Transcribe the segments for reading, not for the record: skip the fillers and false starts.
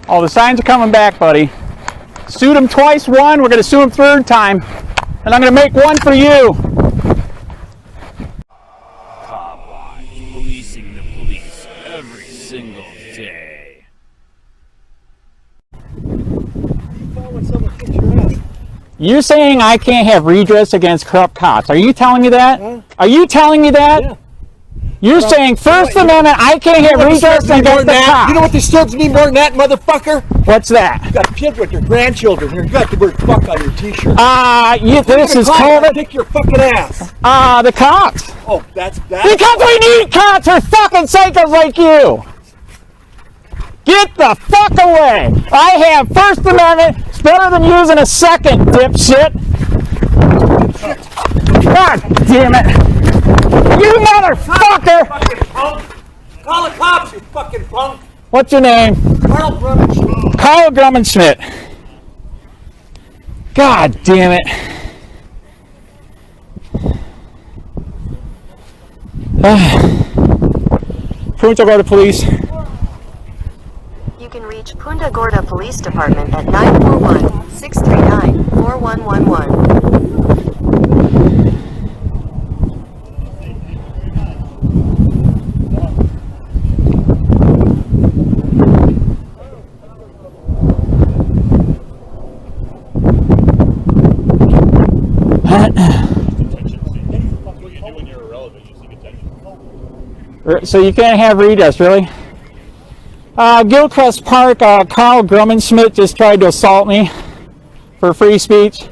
Oh, the signs are coming back, buddy. Sued him twice, one. We're going to sue him third time. And I'm going to make one for you. COPWA, policing the police every single day. You're saying I can't have redress against corrupt cops. Are you telling me that? Huh? Are you telling me that? Yeah. You're saying First Amendment, I can't have redress against the cops. You know what this serves me more than that, motherfucker? What's that? You got a kid with your grandchildren. You got the word fuck on your t-shirt. This is COVID. Kick your fucking ass. The cops. Oh, that's that. Because we need cops for fucking psychos like you. Get the fuck away. I have First Amendment. It's better than using a second, dipshit. God damn it. You motherfucker! Fucking punk. Call the cops, you fucking punk. What's your name? Carl Grumman. Carl Grumman-Schmidt. God damn it. Punta Gorda Police. You can reach Punta Gorda Police Department at 941-639-4111. So you can't have redress, really? Gilchrist Park, Carl Grumman-Schmidt just tried to assault me for free speech.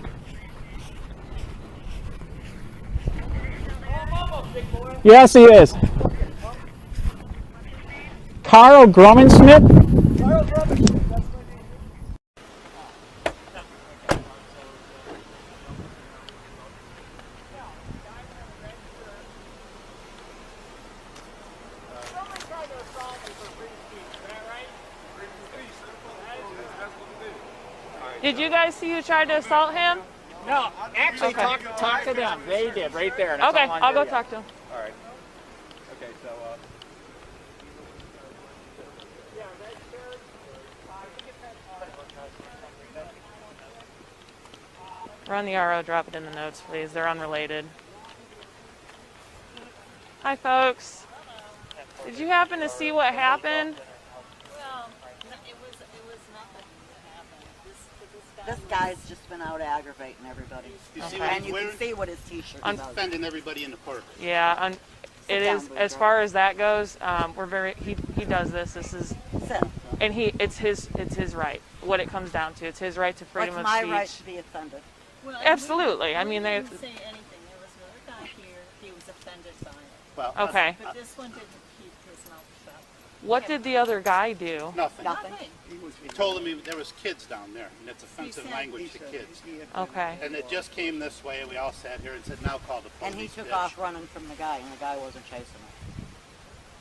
Yes, he is. Carl Grumman-Schmidt? Carl Grumman. Did you guys see who tried to assault him? No, actually, Okay. talk to them. They did, right there. Okay, I'll go talk to him. All right. Okay, so... Run the RO, drop it in the notes, please. They're unrelated. Hi, folks. Did you happen to see what happened? Well, it was nothing that happened. This guy's just been out aggravating everybody. You see Okay. what And he's you wearing? can see what his t-shirt I'm is. Offending everybody in the park. Yeah, it down, is. Blue As Girl. far as that goes, we're very. He does this. This is, So, and it's his right. What it comes down to, it's his right to freedom what's of my speech. right to be offended? Well, Absolutely. I mean, they they. didn't say anything. There was another guy here. He was offended by it. Well, Okay. But this one didn't keep his mouth shut. What did the other guy do? nothing. Nothing. He told him there was kids down there, and it's offensive said- language to kids. Okay. And it just came this way, and we all sat here and said, now call the police. And he took bitch. off running from the guy, and the guy wasn't chasing him.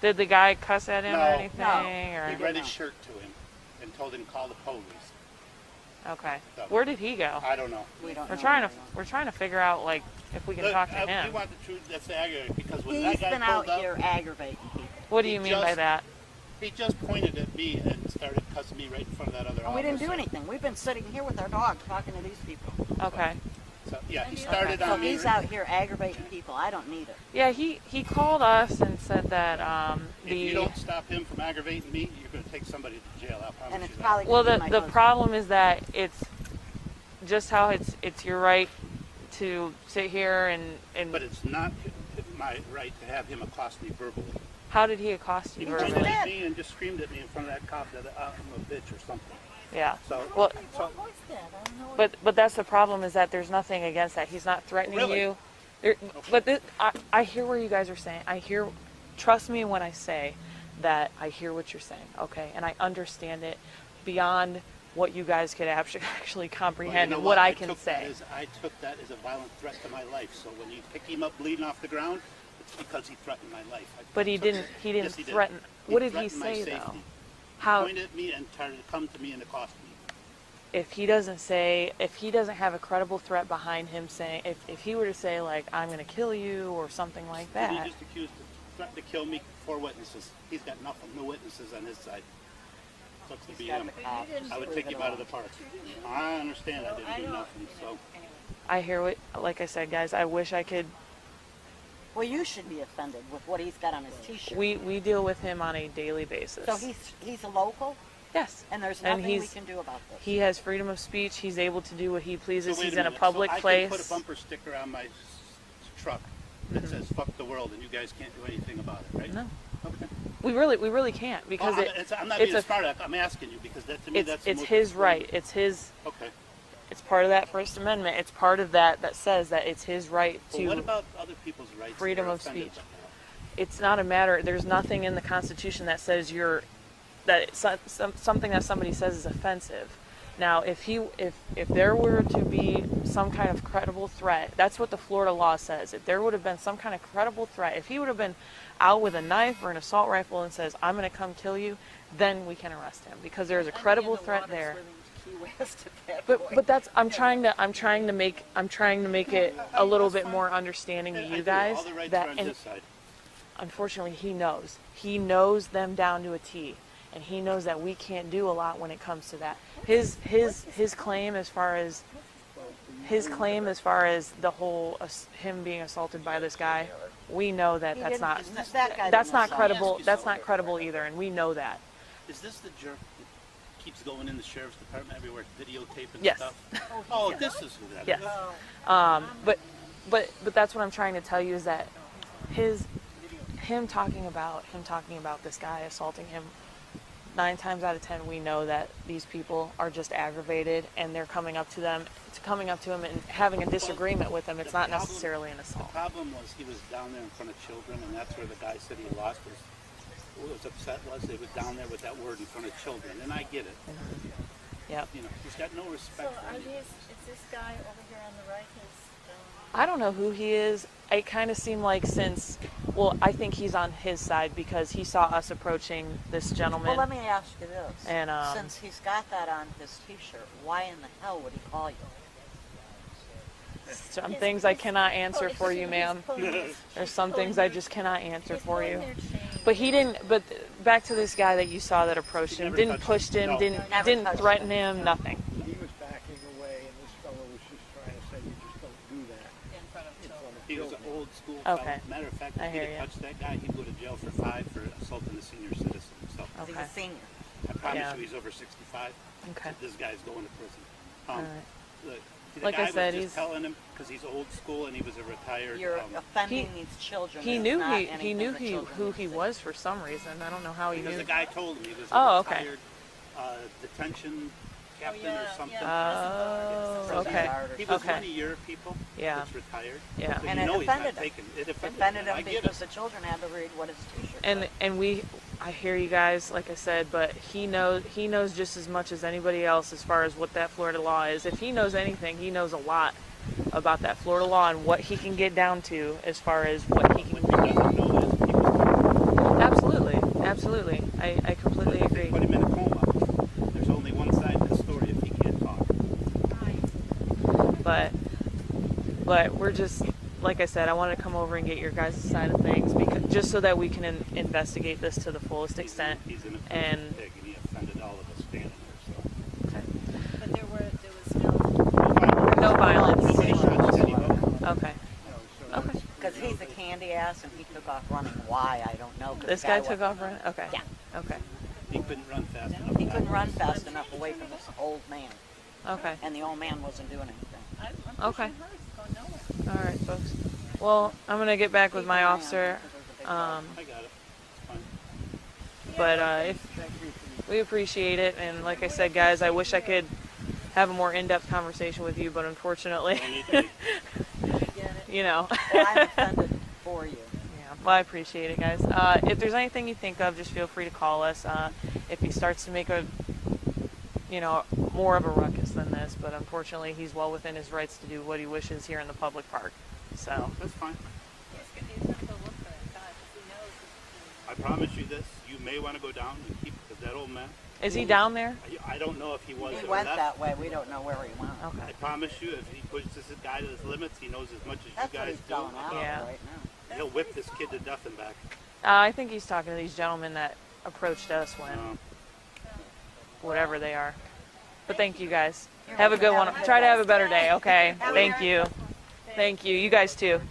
Did the guy cuss at him or No. anything? No. Or He read his shirt to him and told him call the police. okay. Where did he go? I don't know. We don't We're know trying right to now. we're trying to figure out like if we can talk to We him. want the truth. That's the aggravating because when He's that guy been pulled out up, here aggravating people. What do you mean by just- that? he just pointed at me and started cussing me right in front of that other And we didn't do officer. anything. We've been sitting here with our dog talking to these people. Okay. So yeah, he started So on me. he's out here aggravating people. I don't need it. Yeah, he called us and said that If you don't stop him from aggravating me, you're going to take somebody to jail. I promise And you it's that. probably well gonna be my the husband. problem is that it's just how it's your right to sit here and But it's not my right to have him accost me verbally. how did he accost He you pointed verbally? at me and just screamed at me in front of that cop that I'm a bitch or something. Yeah. So, Well, so What was that? I don't know. What but that's the problem is that there's nothing against that. He's not threatening Really? you. There, but I hear where you guys are saying. I hear. Trust me when I say that I hear what you're saying. Okay, and I understand it beyond what you guys could actually comprehend well, you know and what I can took say. that as- I took that as a violent threat to my life. So when you pick him up bleeding off the ground, it's because he threatened my life. But he didn't. He didn't Yes, he did. threaten. He What did he threatened my say though? safety. How Pointed at me and tried to come to me and accost me. if he doesn't say if he doesn't have a credible threat behind him saying if he were to say like I'm going to kill you or something like But that. he just accused, threatened to kill me, 4 witnesses. He's got nothing, no witnesses on his side. sucks to be got him. the cops. I would take him out of the park. I understand I didn't do nothing, so. I hear what, like I said, guys, I wish I could. Well, you should be offended with what he's got on his T-shirt. We deal with him on a daily basis. So he's a local, yes. and there's And nothing we can do about this. He has freedom of speech. He's able to do what he pleases. So wait He's in a minute. public so I place. can put a bumper sticker on my truck that says "fuck the world" and you guys can't do anything about it, right? No. Okay. We really can't because I'm not it's being smart. I'm asking you because that to me that's the it's most his important. right. It's his. Okay. It's part of that First Amendment. It's part of that says that it's his right Well, to what about other people's rights? freedom that are of offended speech. by that? It's not a matter. There's nothing in the Constitution that says something that somebody says is offensive. Now, if there were to be some kind of credible threat, that's what the Florida law says. If there would have been some kind of credible threat, if he would have been out with a knife or an assault rifle and says, "I'm going to come kill you," then we can arrest him because there's a credible threat there. But that's I'm trying to make it a little bit more understanding to you guys All the rights that are on and his side. unfortunately he knows them down to a T, and he knows that we can't do a lot when it comes to that. His claim as far as the whole him being assaulted by this guy, we know that that's not credible. That's not credible either, and we know that. Is this the jerk that keeps going in the sheriff's department everywhere, videotaping Yes. stuff? Oh, this is who that Yes. is. But that's what I'm trying to tell you is that him talking about this guy assaulting him, 9 times out of 10 we know that these people are just aggravated and they're coming up to him and having a disagreement with him. It's not necessarily an The assault. problem was he was down there in front of children, and that's where the guy said he lost his. What was upset was they was down there with that word in front of children, and I get it. Yep. You know, he's got no So respect for me. is this guy over here on the right I don't know who he is. It kind of seemed like I think he's on his side because he saw us approaching this gentleman. Well, let me ask you this. And, since he's got that on his T-shirt, why in the hell would he call you? Some things I cannot answer for you, ma'am. There's some things I just cannot answer for you. But he didn't. But back to this guy that you saw that approached him, didn't push him, No. didn't threaten him, nothing. He was backing away, and this fellow was just trying to say, you just don't do that. in front of children? He was an old school Okay. fellow. Matter of fact, I if he'd hear have ya. touched that guy, he'd go to jail for 5 for assaulting a senior citizen. So He's Okay. a senior. I promise Yeah. you he's over 65. Okay. This guy's going to prison. All right. The Like guy I said, was he's just telling him because he's old school and he was a retired. You're offending these children. He It's knew not he anything knew the he children who need he to see. was for some reason. I don't know how he Because knew. the guy told him he was Oh, a okay. retired detention captain yeah, or something. Oh, Prison okay. guard or He was Okay. one of your people Yeah. that's retired. Yeah. So And you it know he's not offended him. taking it. Offended I him get because it. the children had to read what his T-shirt And said. I hear you guys, like I said, but he knows just as much as anybody else as far as what that Florida law is. If he knows anything, he knows a lot about that Florida law and what he can get down to as far as what he can. What he doesn't know is people Absolutely. I completely agree. put him in a coma. There's only one side to the story if he can't talk. But we're just, like I said, I wanted to come over and get your guys' side of things because just so that we can investigate this to the fullest extent. He's in a And pig and he offended all of us standing there. okay. But there was No violence. Nobody shot anybody. Okay. Okay. Because he's a candy ass and he took off running. Why? I don't know. 'cause This the guy wasn't- took off running. Okay. Yeah. Okay. He couldn't run fast enough. He couldn't run fast enough away from this old man, Okay. and the old man wasn't doing anything. Okay. hers going nowhere. All right, folks. Well, I'm gonna get back with my officer. I got it. It's fine. But if we appreciate it, and like I said, guys, I wish I could have a more in-depth conversation with you, but unfortunately, you know. Well, I'm offended for you. Yeah, well, I appreciate it, guys. If there's anything you think of, just feel free to call us. If he starts to make more of a ruckus than this, but unfortunately, he's well within his rights to do what he wishes here in the public park. So, That's fine. He's going to go look for that guy because he knows that I promise you this. You may want to go down and keep because that old man. is he down there? I don't know if he was He or went not. that way. We don't know where he went. I Okay. promise you, if he pushes this guy to his limits, he knows as much as That's you what guys he's do. going out Yeah. right now. He'll whip this kid to death and back. I think he's talking to these gentlemen that approached us when. whatever they are. But thank you guys. Have a good one. Try to have a better day, okay? Thank you. Thank you. You guys too.